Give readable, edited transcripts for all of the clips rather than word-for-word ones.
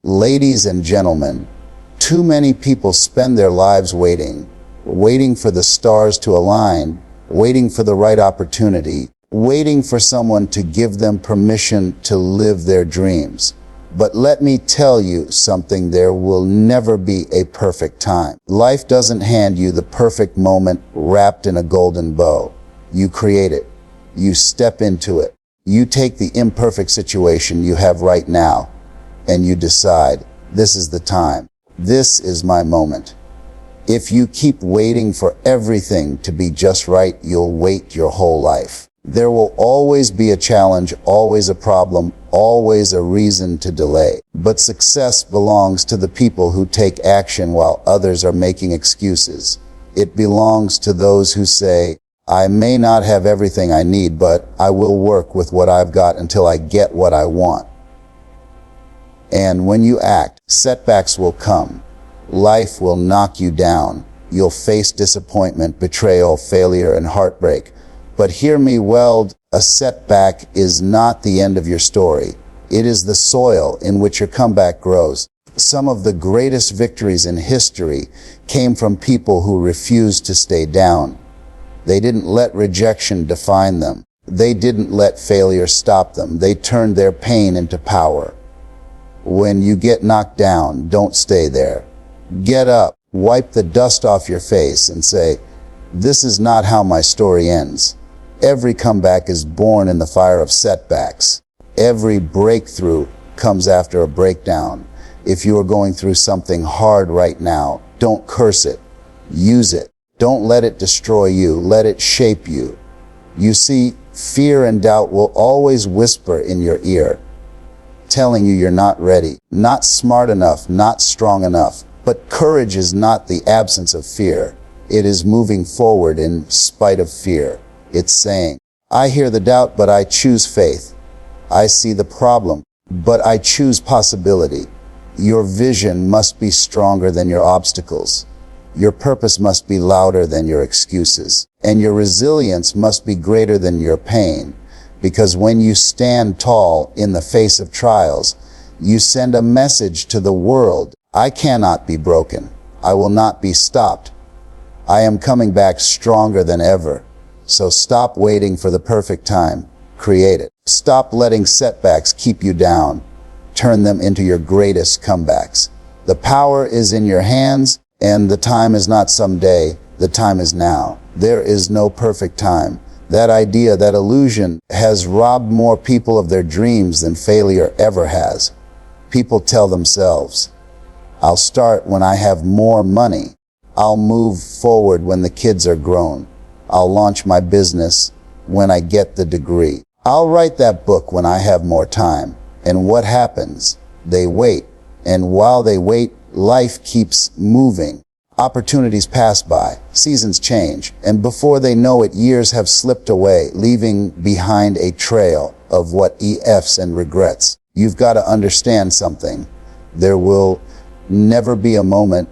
Ladies and gentlemen, too many people spend their lives waiting for the stars to align, waiting for the right opportunity, waiting for someone to give them permission to live their dreams. But let me tell you something, there will never be a perfect time. Life doesn't hand you the perfect moment wrapped in a golden bow. You create it. You step into it. You take the imperfect situation you have right now, and you decide, this is the time. This is my moment. If you keep waiting for everything to be just right, you'll wait your whole life. There will always be a challenge, always a problem, always a reason to delay. But success belongs to the people who take action while others are making excuses. It belongs to those who say, I may not have everything I need, but I will work with what I've got until I get what I want. And when you act, setbacks will come. Life will knock you down. You'll face disappointment, betrayal, failure, and heartbreak. But hear me well, a setback is not the end of your story. It is the soil in which your comeback grows. Some of the greatest victories in history came from people who refused to stay down. They didn't let rejection define them. They didn't let failure stop them. They turned their pain into power. When you get knocked down, don't stay there. Get up, wipe the dust off your face, and say, this is not how my story ends. Every comeback is born in the fire of setbacks. Every breakthrough comes after a breakdown. If you are going through something hard right now, don't curse it. Use it. Don't let it destroy you. Let it shape you. You see, fear and doubt will always whisper in your ear, telling you you're not ready, not smart enough, not strong enough. But courage is not the absence of fear. It is moving forward in spite of fear. It's saying, I hear the doubt, but I choose faith. I see the problem, but I choose possibility. Your vision must be stronger than your obstacles. Your purpose must be louder than your excuses. And your resilience must be greater than your pain. Because when you stand tall in the face of trials, you send a message to the world. I cannot be broken. I will not be stopped. I am coming back stronger than ever. So stop waiting for the perfect time. Create it. Stop letting setbacks keep you down. Turn them into your greatest comebacks. The power is in your hands, and the time is not someday. The time is now. There is no perfect time. That idea, that illusion, has robbed more people of their dreams than failure ever has. People tell themselves, I'll start when I have more money. I'll move forward when the kids are grown. I'll launch my business when I get the degree. I'll write that book when I have more time. And what happens? They wait. And while they wait, life keeps moving. Opportunities pass by, seasons change, and before they know it, years have slipped away, leaving behind a trail of what ifs and regrets. You've got to understand something. There will never be a moment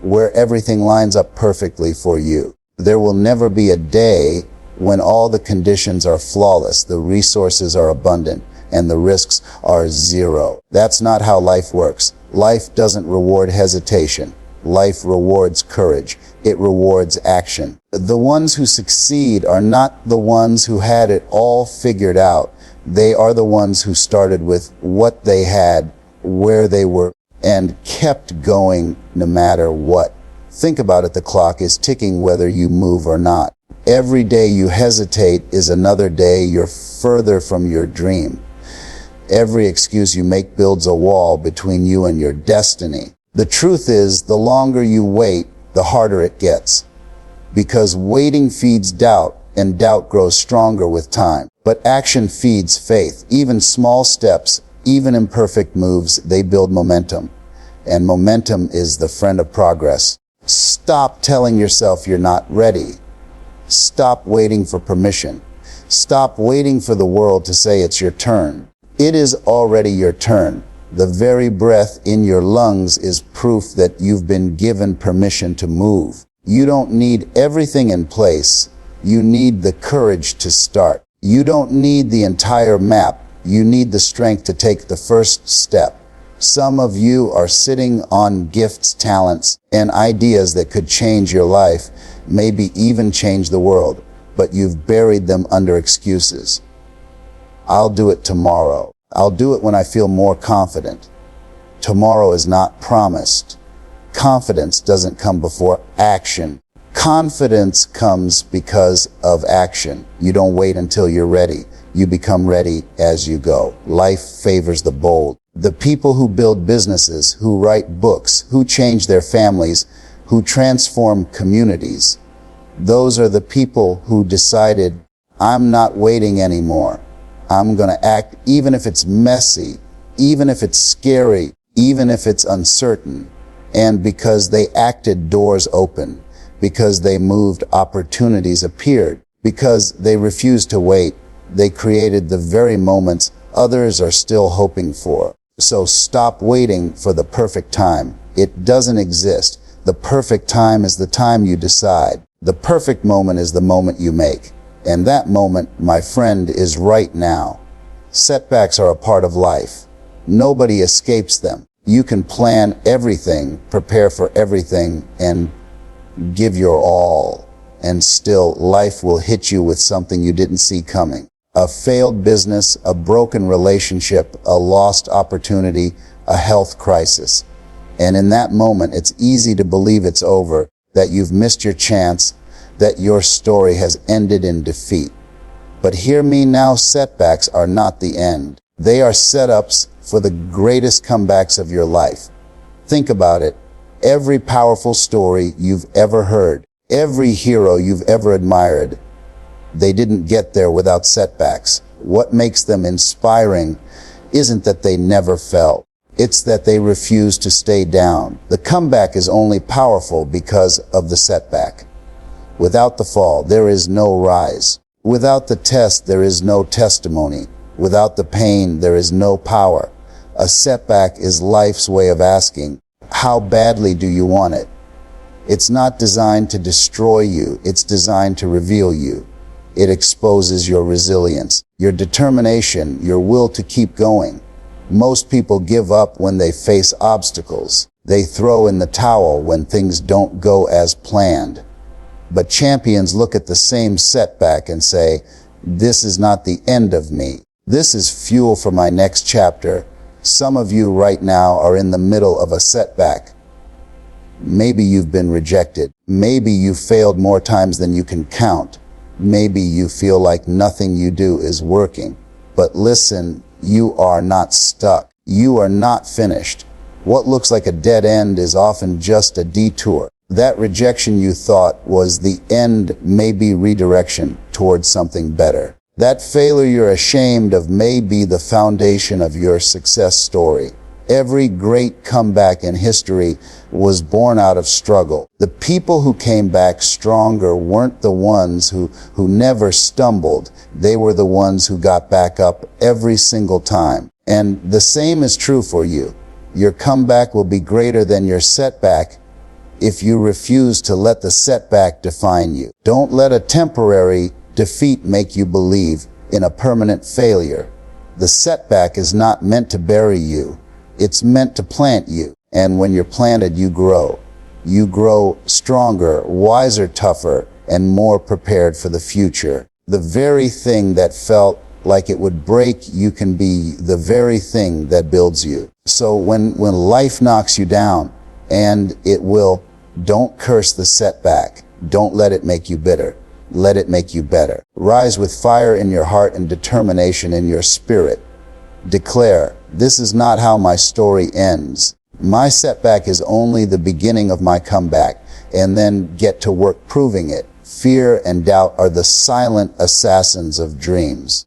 where everything lines up perfectly for you. There will never be a day when all the conditions are flawless, the resources are abundant, and the risks are zero. That's not how life works. Life doesn't reward hesitation. Life rewards courage. It rewards action. The ones who succeed are not the ones who had it all figured out. They are the ones who started with what they had, where they were, and kept going no matter what. Think about it, the clock is ticking whether you move or not. Every day you hesitate is another day you're further from your dream. Every excuse you make builds a wall between you and your destiny. The truth is, the longer you wait, the harder it gets. Because waiting feeds doubt, and doubt grows stronger with time. But action feeds faith. Even small steps, even imperfect moves, they build momentum. And momentum is the friend of progress. Stop telling yourself you're not ready. Stop waiting for permission. Stop waiting for the world to say it's your turn. It is already your turn. The very breath in your lungs is proof that you've been given permission to move. You don't need everything in place. You need the courage to start. You don't need the entire map. You need the strength to take the first step. Some of you are sitting on gifts, talents, and ideas that could change your life, maybe even change the world, but you've buried them under excuses. I'll do it tomorrow. I'll do it when I feel more confident. Tomorrow is not promised. Confidence doesn't come before action. Confidence comes because of action. You don't wait until you're ready. You become ready as you go. Life favors the bold. The people who build businesses, who write books, who change their families, who transform communities. Those are the people who decided, I'm not waiting anymore. I'm going to act even if it's messy, even if it's scary, even if it's uncertain. And because they acted, doors opened. Because they moved, opportunities appeared. Because they refused to wait, they created the very moments others are still hoping for. So stop waiting for the perfect time. It doesn't exist. The perfect time is the time you decide. The perfect moment is the moment you make. And that moment, my friend, is right now. Setbacks are a part of life. Nobody escapes them. You can plan everything, prepare for everything, and give your all. And still, life will hit you with something you didn't see coming. A failed business, a broken relationship, a lost opportunity, a health crisis. And in that moment, it's easy to believe it's over, that you've missed your chance, that your story has ended in defeat. But hear me now, setbacks are not the end. They are setups for the greatest comebacks of your life. Think about it. Every powerful story you've ever heard, every hero you've ever admired, they didn't get there without setbacks. What makes them inspiring isn't that they never fell. It's that they refused to stay down. The comeback is only powerful because of the setback. Without the fall, there is no rise. Without the test, there is no testimony. Without the pain, there is no power. A setback is life's way of asking, how badly do you want it? It's not designed to destroy you. It's designed to reveal you. It exposes your resilience, your determination, your will to keep going. Most people give up when they face obstacles. They throw in the towel when things don't go as planned. But champions look at the same setback and say, this is not the end of me. This is fuel for my next chapter. Some of you right now are in the middle of a setback. Maybe you've been rejected. Maybe you failed more times than you can count. Maybe you feel like nothing you do is working. But listen, you are not stuck. You are not finished. What looks like a dead end is often just a detour. That rejection you thought was the end may be redirection towards something better. That failure you're ashamed of may be the foundation of your success story. Every great comeback in history was born out of struggle. The people who came back stronger weren't the ones who never stumbled. They were the ones who got back up every single time. And the same is true for you. Your comeback will be greater than your setback if you refuse to let the setback define you. Don't let a temporary defeat make you believe in a permanent failure. The setback is not meant to bury you. It's meant to plant you. And when you're planted, you grow. You grow stronger, wiser, tougher, and more prepared for the future. The very thing that felt like it would break you can be the very thing that builds you. So when life knocks you down, and it will, don't curse the setback. Don't let it make you bitter. Let it make you better. Rise with fire in your heart and determination in your spirit. Declare, this is not how my story ends. My setback is only the beginning of my comeback, and then get to work proving it. Fear and doubt are the silent assassins of dreams.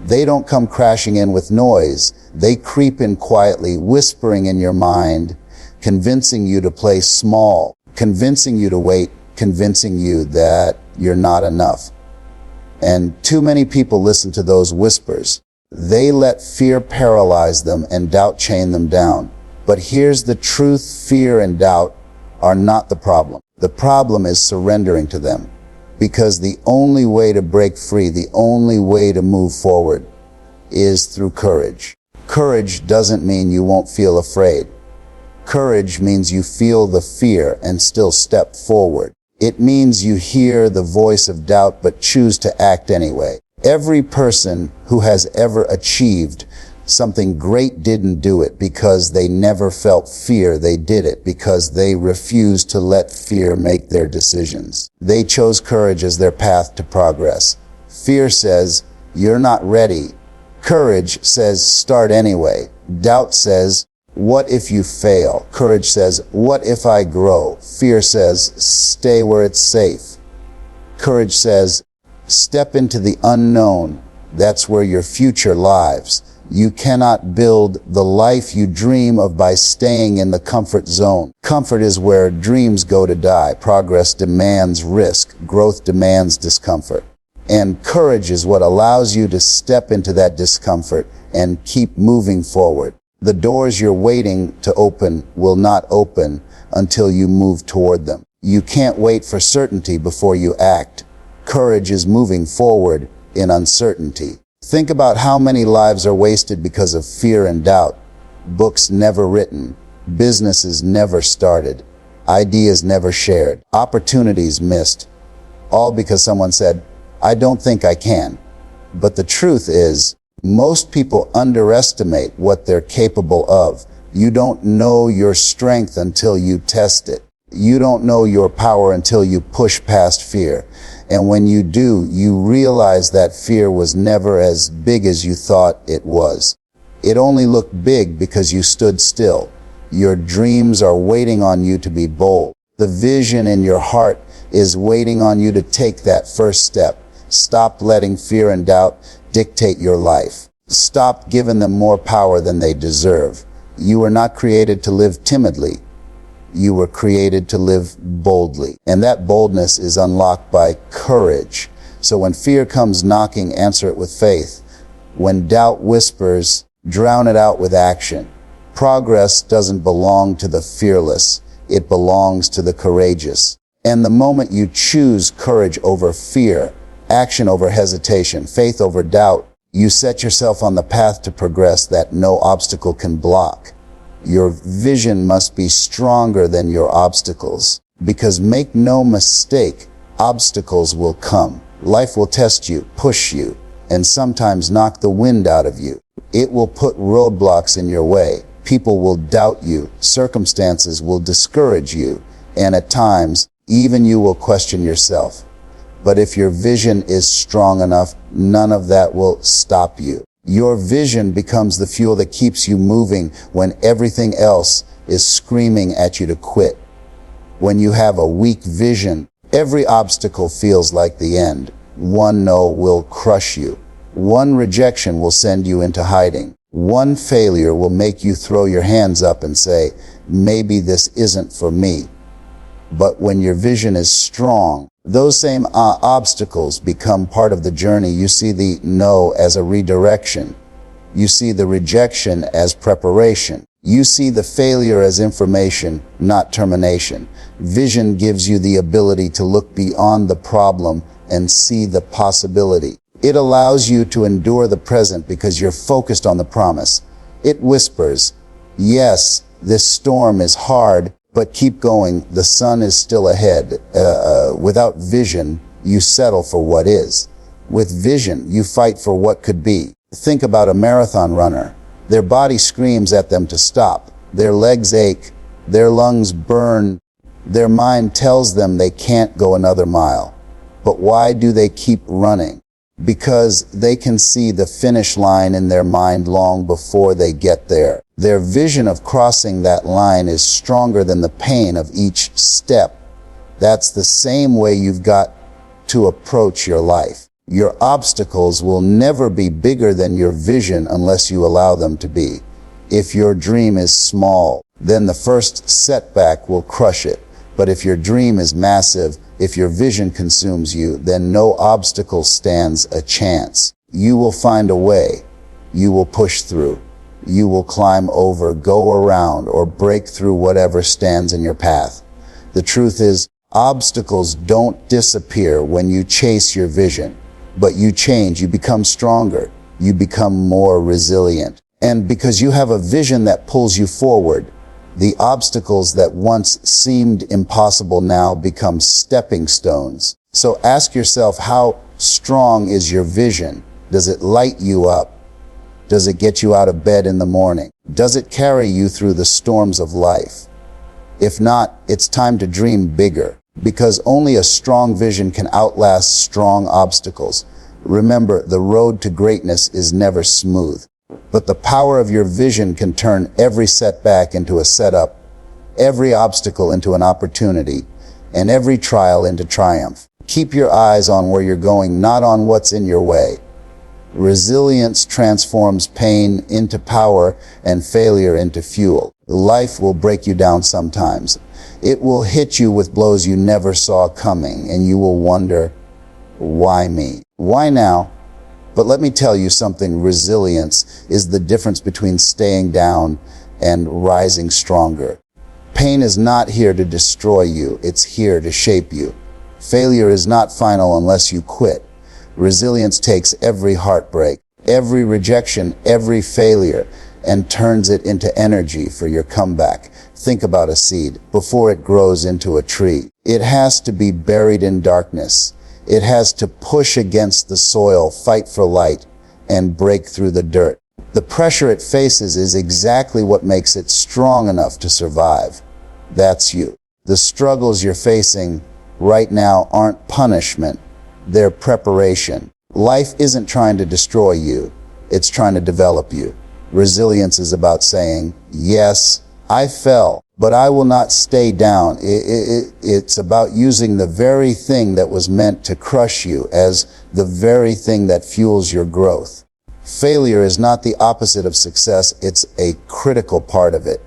They don't come crashing in with noise. They creep in quietly, whispering in your mind, convincing you to play small, convincing you to wait, convincing you that you're not enough. And too many people listen to those whispers. They let fear paralyze them and doubt chain them down. But here's the truth, fear and doubt are not the problem. The problem is surrendering to them. Because the only way to break free, the only way to move forward is through courage. Courage doesn't mean you won't feel afraid. Courage means you feel the fear and still step forward. It means you hear the voice of doubt but choose to act anyway. Every person who has ever achieved something great didn't do it because they never felt fear. They did it because they refused to let fear make their decisions. They chose courage as their path to progress. Fear says, "You're not ready." Courage says, "Start anyway." Doubt says, "What if you fail?" Courage says, "What if I grow?" Fear says, "Stay where it's safe." Courage says, "Step into the unknown. That's where your future lies." You cannot build the life you dream of by staying in the comfort zone. Comfort is where dreams go to die. Progress demands risk. Growth demands discomfort. And courage is what allows you to step into that discomfort and keep moving forward. The doors you're waiting to open will not open until you move toward them. You can't wait for certainty before you act. Courage is moving forward in uncertainty. Think about how many lives are wasted because of fear and doubt. Books never written, businesses never started, ideas never shared, opportunities missed, all because someone said, "I don't think I can." But the truth is, most people underestimate what they're capable of. You don't know your strength until you test it. You don't know your power until you push past fear. And when you do, you realize that fear was never as big as you thought it was. It only looked big because you stood still. Your dreams are waiting on you to be bold. The vision in your heart is waiting on you to take that first step. Stop letting fear and doubt dictate your life. Stop giving them more power than they deserve. You were not created to live timidly. You were created to live boldly. And that boldness is unlocked by courage. So when fear comes knocking, answer it with faith. When doubt whispers, drown it out with action. Progress doesn't belong to the fearless. It belongs to the courageous. And the moment you choose courage over fear, action over hesitation, faith over doubt, you set yourself on the path to progress that no obstacle can block. Your vision must be stronger than your obstacles. Because make no mistake, obstacles will come. Life will test you, push you, and sometimes knock the wind out of you. It will put roadblocks in your way. People will doubt you. Circumstances will discourage you. And at times, even you will question yourself. But if your vision is strong enough, none of that will stop you. Your vision becomes the fuel that keeps you moving when everything else is screaming at you to quit. When you have a weak vision, every obstacle feels like the end. One no will crush you. One rejection will send you into hiding. One failure will make you throw your hands up and say, "Maybe this isn't for me." But when your vision is strong, those same obstacles become part of the journey. You see the no as a redirection. You see the rejection as preparation. You see the failure as information, not termination. Vision gives you the ability to look beyond the problem and see the possibility. It allows you to endure the present because you're focused on the promise. It whispers, "Yes, this storm is hard, but keep going, the sun is still ahead." Without vision, you settle for what is. With vision, you fight for what could be. Think about a marathon runner. Their body screams at them to stop. Their legs ache. Their lungs burn. Their mind tells them they can't go another mile. But why do they keep running? Because they can see the finish line in their mind long before they get there. Their vision of crossing that line is stronger than the pain of each step. That's the same way you've got to approach your life. Your obstacles will never be bigger than your vision unless you allow them to be. If your dream is small, then the first setback will crush it. But if your dream is massive, if your vision consumes you, then no obstacle stands a chance. You will find a way. You will push through. You will climb over, go around, or break through whatever stands in your path. The truth is, obstacles don't disappear when you chase your vision, but you change, you become stronger, you become more resilient. And because you have a vision that pulls you forward, the obstacles that once seemed impossible now become stepping stones. So ask yourself, how strong is your vision? Does it light you up? Does it get you out of bed in the morning? Does it carry you through the storms of life? If not, it's time to dream bigger, because only a strong vision can outlast strong obstacles. Remember, the road to greatness is never smooth, but the power of your vision can turn every setback into a setup, every obstacle into an opportunity, and every trial into triumph. Keep your eyes on where you're going, not on what's in your way. Resilience transforms pain into power and failure into fuel. Life will break you down sometimes. It will hit you with blows you never saw coming, and you will wonder, why me? Why now? But let me tell you something. Resilience is the difference between staying down and rising stronger. Pain is not here to destroy you. It's here to shape you. Failure is not final unless you quit. Resilience takes every heartbreak, every rejection, every failure, and turns it into energy for your comeback. Think about a seed. Before it grows into a tree, it has to be buried in darkness. It has to push against the soil, fight for light, and break through the dirt. The pressure it faces is exactly what makes it strong enough to survive. That's you. The struggles you're facing right now aren't punishment. They're preparation. Life isn't trying to destroy you. It's trying to develop you. Resilience is about saying, yes, I fell, but I will not stay down. It's about using the very thing that was meant to crush you as the very thing that fuels your growth. Failure is not the opposite of success. It's a critical part of it.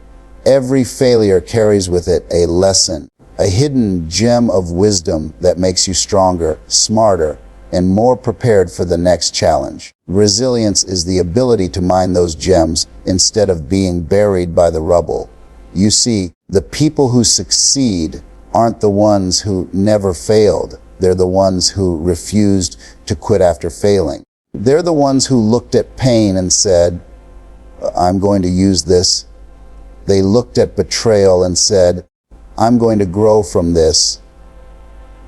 Every failure carries with it a lesson, a hidden gem of wisdom that makes you stronger, smarter, and more prepared for the next challenge. Resilience is the ability to mine those gems instead of being buried by the rubble. You see, the people who succeed aren't the ones who never failed. They're the ones who refused to quit after failing. They're the ones who looked at pain and said, I'm going to use this. They looked at betrayal and said, I'm going to grow from this.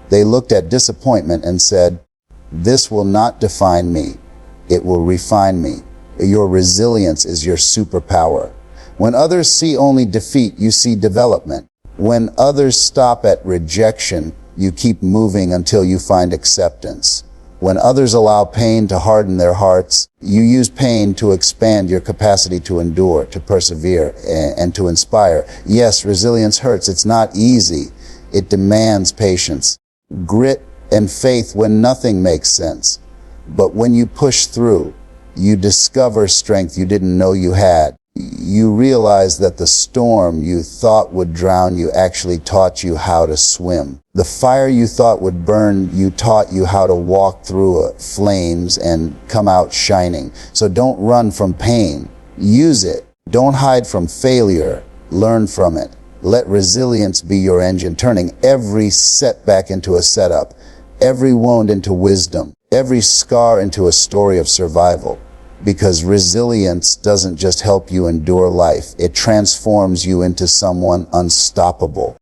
They looked at disappointment and said, this will not define me. It will refine me. Your resilience is your superpower. When others see only defeat, you see development. When others stop at rejection, you keep moving until you find acceptance. When others allow pain to harden their hearts, you use pain to expand your capacity to endure, to persevere, and to inspire. Yes, resilience hurts. It's not easy. It demands patience, grit, and faith when nothing makes sense. But when you push through, you discover strength you didn't know you had. You realize that the storm you thought would drown you actually taught you how to swim. The fire you thought would burn you taught you how to walk through flames and come out shining. So don't run from pain. Use it. Don't hide from failure. Learn from it. Let resilience be your engine, turning every setback into a setup, every wound into wisdom, every scar into a story of survival. Because resilience doesn't just help you endure life, it transforms you into someone unstoppable.